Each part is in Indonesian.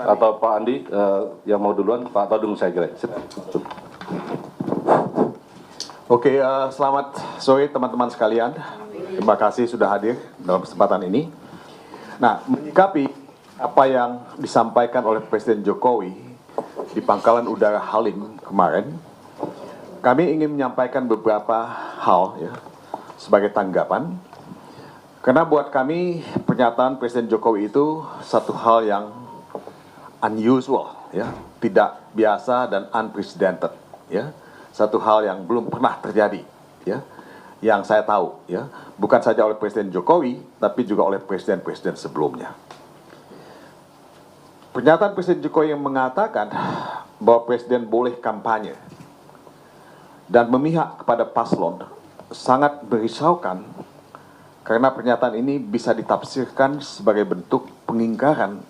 Atau Pak Andi yang mau duluan, Pak Todung saya kira. Oke, selamat sore teman-teman sekalian. Terima kasih sudah hadir dalam kesempatan ini. Nah, menyikapi apa yang disampaikan oleh Presiden Jokowi di Pangkalan Udara Halim kemarin, kami ingin menyampaikan beberapa hal ya sebagai tanggapan. Karena buat kami pernyataan Presiden Jokowi itu satu hal yang unusual, ya, tidak biasa dan unprecedented, ya, satu hal yang belum pernah terjadi, ya, yang saya tahu, ya, bukan saja oleh Presiden Jokowi, tapi juga oleh presiden-presiden sebelumnya. Pernyataan Presiden Jokowi yang mengatakan bahwa Presiden boleh kampanye dan memihak kepada paslon sangat merisaukan, karena pernyataan ini bisa ditafsirkan sebagai bentuk pengingkaran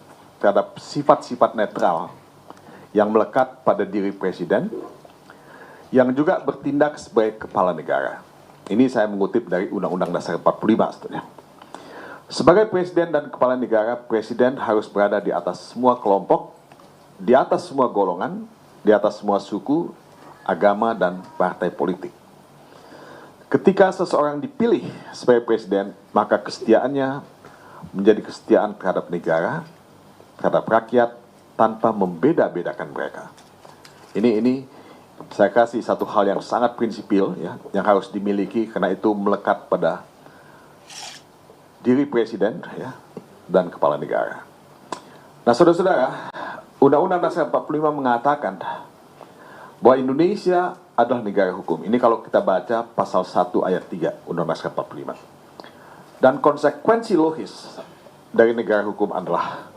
terhadap sifat-sifat netral yang melekat pada diri Presiden, yang juga bertindak sebagai kepala negara. Ini saya mengutip dari Undang-Undang Dasar 45 sebetulnya. Sebagai Presiden dan kepala negara, Presiden harus berada di atas semua kelompok, di atas semua golongan, di atas semua suku, agama, dan partai politik. Ketika seseorang dipilih sebagai Presiden, maka kesetiaannya menjadi kesetiaan terhadap negara, terhadap rakyat, tanpa membeda-bedakan mereka. Ini saya kasih satu hal yang sangat prinsipil, ya, yang harus dimiliki, karena itu melekat pada diri Presiden, ya, dan kepala negara. Nah, saudara-saudara, Undang-Undang Dasar 45 mengatakan bahwa Indonesia adalah negara hukum. Ini kalau kita baca pasal 1 ayat 3 Undang-Undang Dasar 45. Dan konsekuensi logis dari negara hukum adalah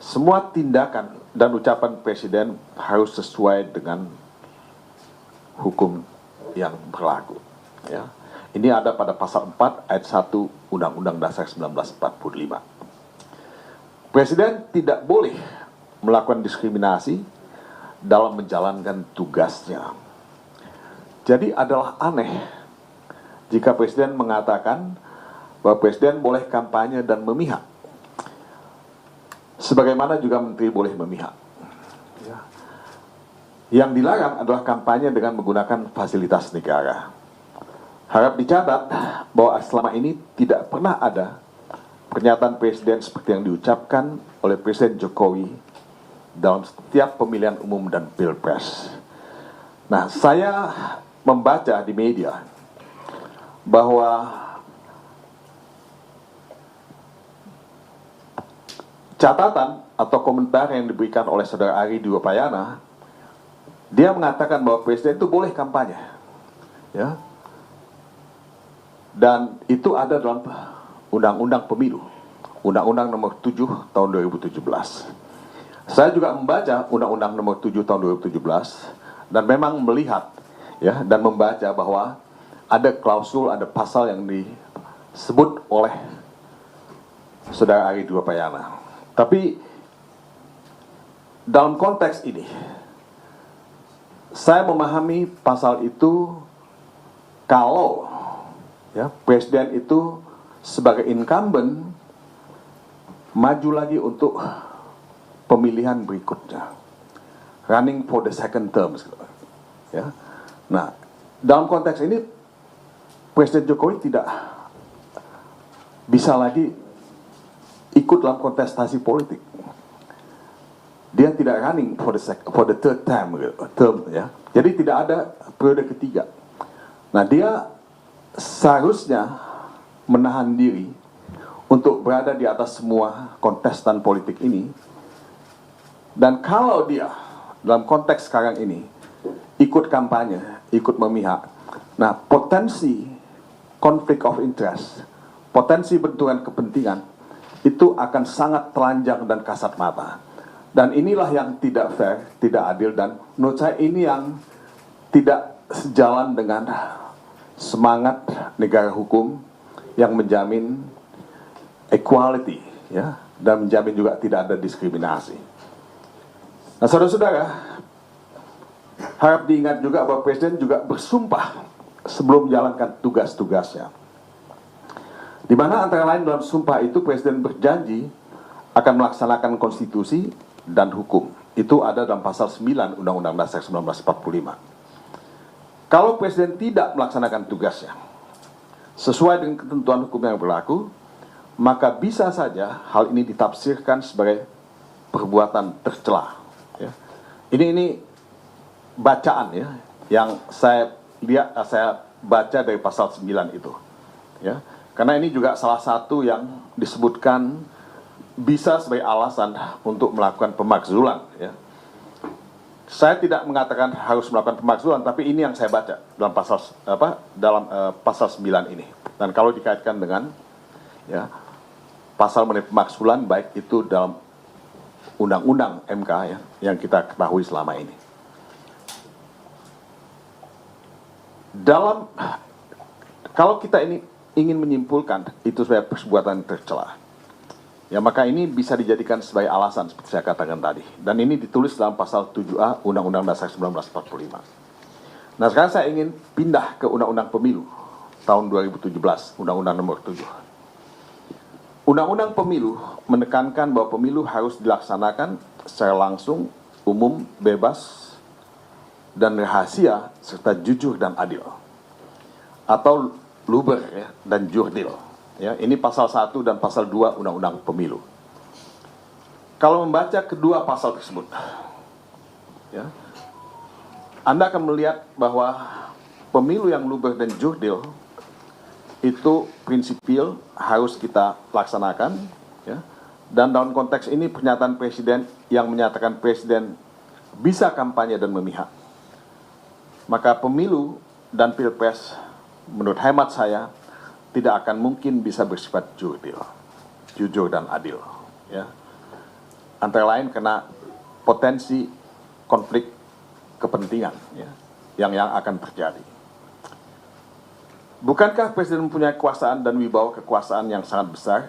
semua tindakan dan ucapan Presiden harus sesuai dengan hukum yang berlaku. Ya. Ini ada pada pasal 4 ayat 1 Undang-Undang Dasar 1945. Presiden tidak boleh melakukan diskriminasi dalam menjalankan tugasnya. Jadi adalah aneh jika Presiden mengatakan bahwa Presiden boleh kampanye dan memihak, sebagaimana juga menteri boleh memihak. Ya. Yang dilarang adalah kampanye dengan menggunakan fasilitas negara. Harap dicatat bahwa selama ini tidak pernah ada pernyataan Presiden seperti yang diucapkan oleh Presiden Jokowi dalam setiap pemilihan umum dan pilpres. Nah, saya membaca di media bahwa catatan atau komentar yang diberikan oleh saudara Ari Dwipayana, dia mengatakan bahwa Presiden itu boleh kampanye, ya, dan itu ada dalam Undang-Undang Pemilu, Undang-Undang Nomor 7 Tahun 2017. Saya juga membaca Undang-Undang Nomor 7 Tahun 2017 dan memang melihat, ya, dan membaca bahwa ada klausul, ada pasal yang disebut oleh saudara Ari Dwipayana. Tapi dalam konteks ini, saya memahami pasal itu kalau, ya, Presiden itu sebagai incumbent maju lagi untuk pemilihan berikutnya, running for the second term, ya. Nah, dalam konteks ini Presiden Jokowi tidak bisa lagi ikut dalam kontestasi politik. Dia tidak running for the third term, ya. Jadi tidak ada periode ketiga. Nah, dia seharusnya menahan diri untuk berada di atas semua kontestan politik ini. Dan kalau dia dalam konteks sekarang ini ikut kampanye, ikut memihak, nah, potensi konflik of interest, potensi benturan kepentingan itu akan sangat telanjang dan kasat mata. Dan inilah yang tidak fair, tidak adil, dan menurut saya ini yang tidak sejalan dengan semangat negara hukum yang menjamin equality, ya, dan menjamin juga tidak ada diskriminasi. Nah, saudara-saudara, harap diingat juga bahwa Presiden juga bersumpah sebelum menjalankan tugas-tugasnya, di mana antara lain dalam sumpah itu Presiden berjanji akan melaksanakan konstitusi dan hukum. Itu ada dalam pasal 9 Undang-Undang Dasar 1945. Kalau Presiden tidak melaksanakan tugasnya sesuai dengan ketentuan hukum yang berlaku, maka bisa saja hal ini ditafsirkan sebagai perbuatan tercela. Ya. Ini bacaan ya yang saya lihat, saya baca dari pasal 9 itu. Ya. Karena ini juga salah satu yang disebutkan bisa sebagai alasan untuk melakukan pemakzulan. Ya. Saya tidak mengatakan harus melakukan pemakzulan, tapi ini yang saya baca dalam pasal 9 ini. Dan kalau dikaitkan dengan ya, pasal mengenai pemakzulan, baik itu dalam undang-undang MK ya, yang kita ketahui selama ini. Kalau kita ini ingin menyimpulkan itu sebagai perbuatan tercela, ya maka ini bisa dijadikan sebagai alasan seperti saya katakan tadi. Dan ini ditulis dalam pasal 7A Undang-Undang Dasar 1945. Nah sekarang saya ingin pindah ke Undang-Undang Pemilu tahun 2017, Undang-Undang nomor 7. Undang-Undang Pemilu menekankan bahwa pemilu harus dilaksanakan secara langsung, umum, bebas, dan rahasia, serta jujur dan adil. Atau luber ya, dan jurdil. Ya, ini pasal 1 dan pasal 2 Undang-Undang Pemilu. Kalau membaca kedua pasal tersebut, ya, Anda akan melihat bahwa pemilu yang luber dan jurdil itu prinsipil harus kita laksanakan, ya. Dan dalam konteks ini pernyataan Presiden yang menyatakan Presiden bisa kampanye dan memihak, maka pemilu dan pilpres menurut hemat saya tidak akan mungkin bisa bersifat jurdil, jujur dan adil, ya. Antara lain karena potensi konflik kepentingan, ya, yang akan terjadi. Bukankah Presiden mempunyai kekuasaan dan wibawa kekuasaan yang sangat besar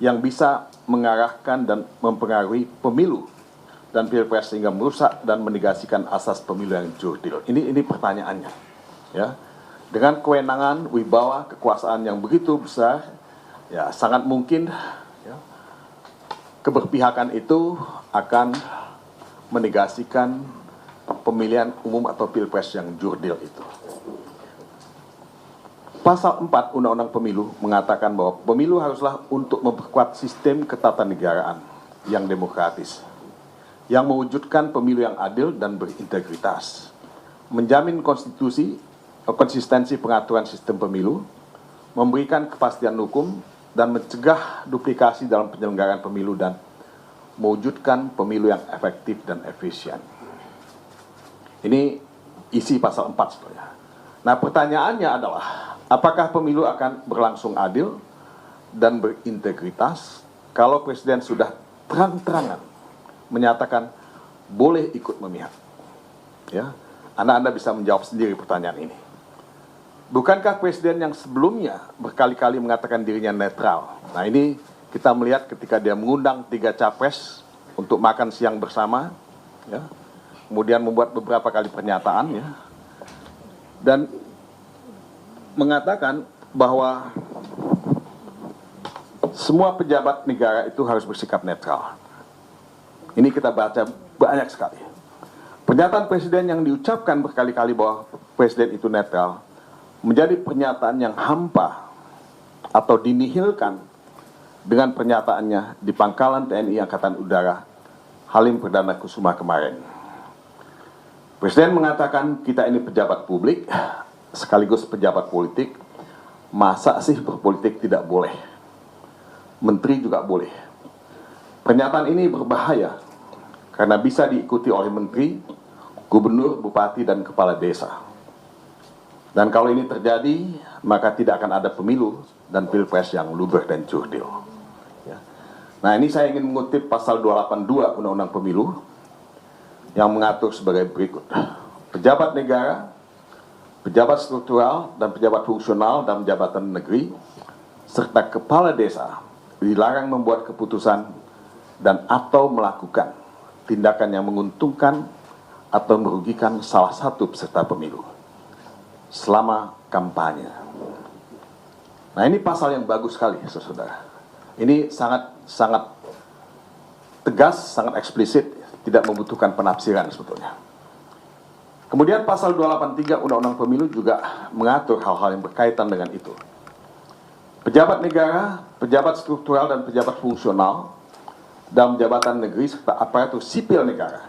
yang bisa mengarahkan dan mempengaruhi pemilu dan pilpres sehingga merusak dan menegasikan asas pemilu yang jurdil? Ini pertanyaannya, ya. Dengan kewenangan, wibawa, kekuasaan yang begitu besar, ya sangat mungkin ya, keberpihakan itu akan menegasikan pemilihan umum atau pilpres yang jurdil itu. Pasal 4 Undang-Undang Pemilu mengatakan bahwa pemilu haruslah untuk memperkuat sistem ketatanegaraan yang demokratis, yang mewujudkan pemilu yang adil dan berintegritas, menjamin konsistensi pengaturan sistem pemilu, memberikan kepastian hukum, dan mencegah duplikasi dalam penyelenggaraan pemilu dan mewujudkan pemilu yang efektif dan efisien. Ini isi pasal 4 sebenarnya. Nah pertanyaannya adalah, apakah pemilu akan berlangsung adil dan berintegritas kalau Presiden sudah terang-terangan menyatakan boleh ikut memihak? Ya, Anda bisa menjawab sendiri pertanyaan ini. Bukankah Presiden yang sebelumnya berkali-kali mengatakan dirinya netral? Nah ini kita melihat ketika dia mengundang 3 capres untuk makan siang bersama, ya, kemudian membuat beberapa kali pernyataan, ya, dan mengatakan bahwa semua pejabat negara itu harus bersikap netral. Ini kita baca banyak sekali. Pernyataan Presiden yang diucapkan berkali-kali bahwa Presiden itu netral menjadi pernyataan yang hampa atau dinihilkan dengan pernyataannya di Pangkalan TNI Angkatan Udara Halim Perdana Kusuma kemarin. Presiden mengatakan kita ini pejabat publik sekaligus pejabat politik, masa sih berpolitik tidak boleh? Menteri juga boleh. Pernyataan ini berbahaya karena bisa diikuti oleh menteri, gubernur, bupati, dan kepala desa. Dan kalau ini terjadi, maka tidak akan ada pemilu dan pilpres yang luber dan jurdil. Ya. Nah ini saya ingin mengutip pasal 282 Undang-Undang Pemilu yang mengatur sebagai berikut. Pejabat negara, pejabat struktural dan pejabat fungsional dalam jabatan negeri, serta kepala desa dilarang membuat keputusan dan atau melakukan tindakan yang menguntungkan atau merugikan salah satu peserta pemilu selama kampanye. Nah ini pasal yang bagus sekali, saudara. Ini sangat tegas, sangat eksplisit, tidak membutuhkan penafsiran sebetulnya. Kemudian pasal 283 Undang-Undang Pemilu juga mengatur hal-hal yang berkaitan dengan itu. Pejabat negara, pejabat struktural dan pejabat fungsional dalam jabatan negeri serta aparatur sipil negara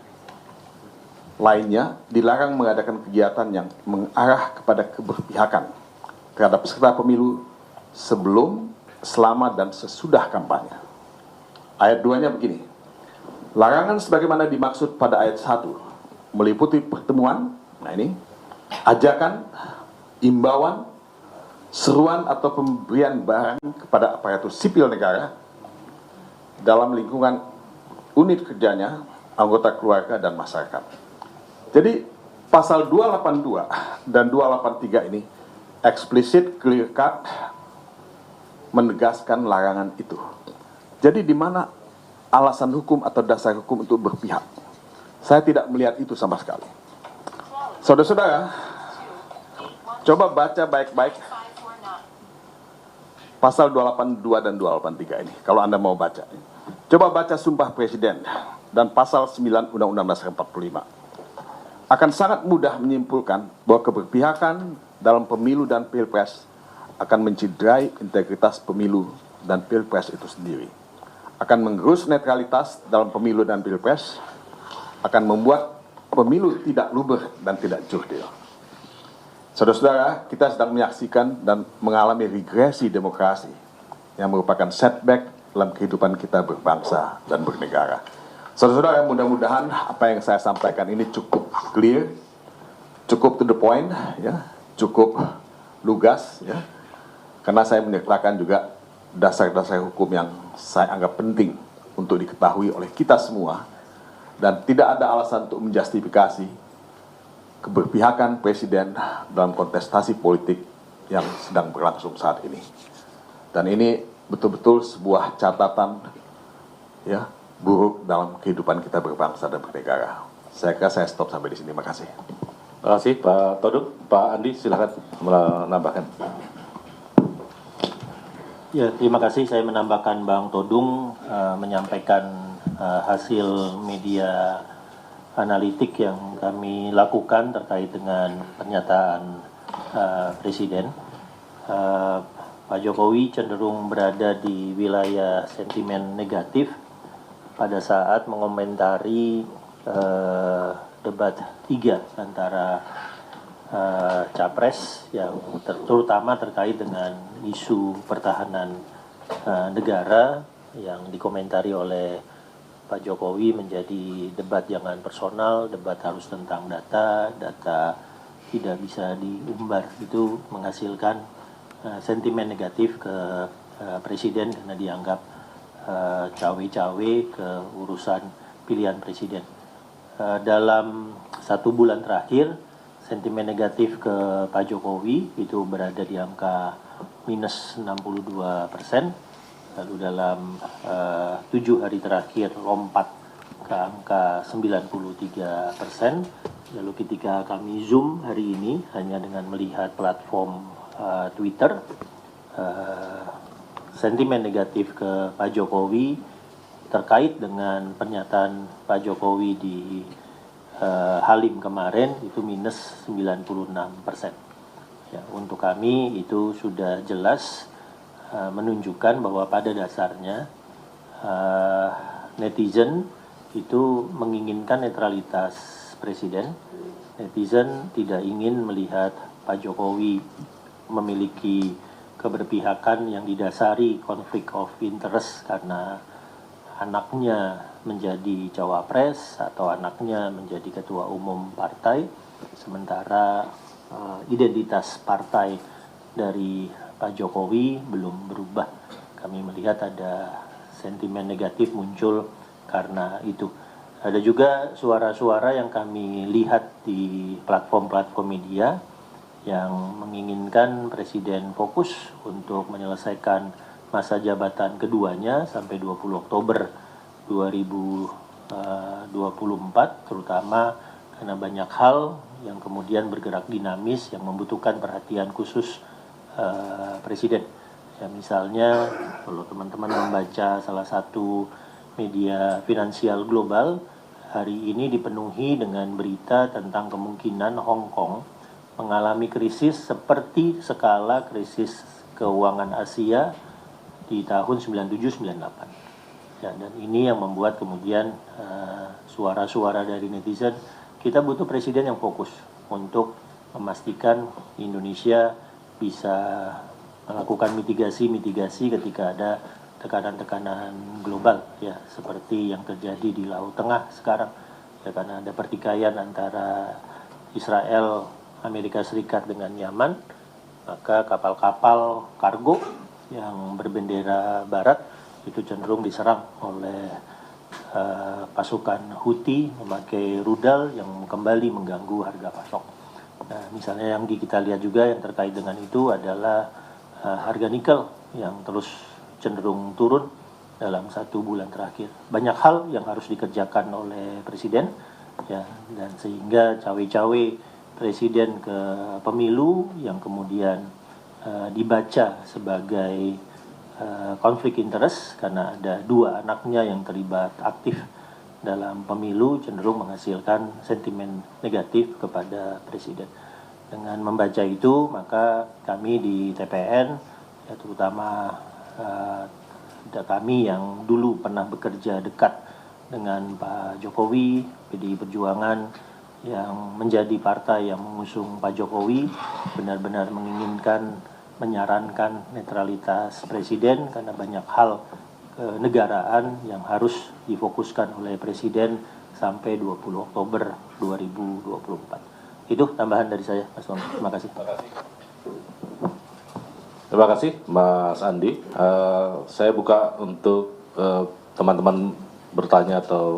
lainnya dilarang mengadakan kegiatan yang mengarah kepada keberpihakan terhadap peserta pemilu sebelum, selama, dan sesudah kampanye. Ayat 2-nya begini. Larangan sebagaimana dimaksud pada ayat 1 meliputi pertemuan, nah ini, ajakan, imbauan, seruan atau pemberian barang kepada aparatur sipil negara dalam lingkungan unit kerjanya, anggota keluarga, dan masyarakat. Jadi pasal 282 dan 283 ini eksplisit, clear cut, menegaskan larangan itu. Jadi di mana alasan hukum atau dasar hukum untuk berpihak? Saya tidak melihat itu sama sekali. Saudara-saudara, coba baca baik-baik pasal 282 dan 283 ini, kalau Anda mau baca. Coba baca Sumpah Presiden dan pasal 9 Undang-Undang Dasar 45. Akan sangat mudah menyimpulkan bahwa keberpihakan dalam pemilu dan pilpres akan mencederai integritas pemilu dan pilpres itu sendiri. Akan menggerus netralitas dalam pemilu dan pilpres, akan membuat pemilu tidak luber dan tidak jurdil. Saudara-saudara, kita sedang menyaksikan dan mengalami regresi demokrasi yang merupakan setback dalam kehidupan kita berbangsa dan bernegara. Saudara-saudara, mudah-mudahan apa yang saya sampaikan ini cukup clear, cukup to the point, ya, cukup lugas, ya, karena saya menyertakan juga dasar-dasar hukum yang saya anggap penting untuk diketahui oleh kita semua, dan tidak ada alasan untuk menjustifikasi keberpihakan presiden dalam kontestasi politik yang sedang berlangsung saat ini. Dan ini betul-betul sebuah catatan, ya, buruk dalam kehidupan kita berbangsa dan bernegara. Saya kira saya stop sampai di sini. Terima kasih. Terima kasih Pak Todung. Pak Andi silakan menambahkan. Ya, terima kasih. Saya menambahkan Bang Todung menyampaikan hasil media analitik yang kami lakukan terkait dengan pernyataan Presiden. Pak Jokowi cenderung berada di wilayah sentimen negatif pada saat mengomentari debat 3 antara Capres yang terutama terkait dengan isu pertahanan negara yang dikomentari oleh Pak Jokowi menjadi debat jangan personal, debat harus tentang data, data tidak bisa diumbar. Itu menghasilkan sentimen negatif ke Presiden karena dianggap cawe-cawe ke urusan pilihan presiden. Dalam 1 bulan terakhir, sentimen negatif ke Pak Jokowi itu berada di angka minus 62%. Lalu dalam 7 hari terakhir lompat ke angka 93%. Lalu ketika kami zoom hari ini hanya dengan melihat platform Twitter, sentimen negatif ke Pak Jokowi terkait dengan pernyataan Pak Jokowi di Halim kemarin itu minus 96%. Ya, untuk kami itu sudah jelas menunjukkan bahwa pada dasarnya netizen itu menginginkan netralitas presiden. Netizen tidak ingin melihat Pak Jokowi memiliki keberpihakan yang didasari konflik of interest karena anaknya menjadi cawapres atau anaknya menjadi ketua umum partai, sementara identitas partai dari Pak Jokowi belum berubah. Kami melihat ada sentimen negatif muncul karena itu. Ada juga suara-suara yang kami lihat di platform-platform media yang menginginkan Presiden fokus untuk menyelesaikan masa jabatan keduanya sampai 20 Oktober 2024, terutama karena banyak hal yang kemudian bergerak dinamis yang membutuhkan perhatian khusus Presiden. Ya, misalnya kalau teman-teman membaca salah satu media finansial global hari ini dipenuhi dengan berita tentang kemungkinan Hong Kong mengalami krisis seperti skala krisis keuangan Asia di tahun 97-98. Ya, dan ini yang membuat kemudian suara-suara dari netizen, kita butuh presiden yang fokus untuk memastikan Indonesia bisa melakukan mitigasi-mitigasi ketika ada tekanan-tekanan global, ya, seperti yang terjadi di Laut Tengah sekarang, ya, karena ada pertikaian antara Israel, Amerika Serikat dengan Yaman, maka kapal-kapal kargo yang berbendera Barat itu cenderung diserang oleh pasukan Houthi memakai rudal yang kembali mengganggu harga pasok. Nah, misalnya yang kita lihat juga yang terkait dengan itu adalah harga nikel yang terus cenderung turun dalam 1 bulan terakhir. Banyak hal yang harus dikerjakan oleh presiden, ya, dan sehingga cawe-cawe presiden ke pemilu yang kemudian dibaca sebagai konflik interest karena ada 2 anaknya yang terlibat aktif dalam pemilu cenderung menghasilkan sentimen negatif kepada presiden. Dengan membaca itu, maka kami di TPN, ya, terutama kami yang dulu pernah bekerja dekat dengan Pak Jokowi, PDI Perjuangan, yang menjadi partai yang mengusung Pak Jokowi, benar-benar menginginkan, menyarankan netralitas presiden karena banyak hal kenegaraan yang harus difokuskan oleh presiden sampai 20 Oktober 2024. Itu tambahan dari saya, Mas Tommy. Terima kasih. Terima kasih, Mas Andi. Saya buka untuk teman-teman bertanya atau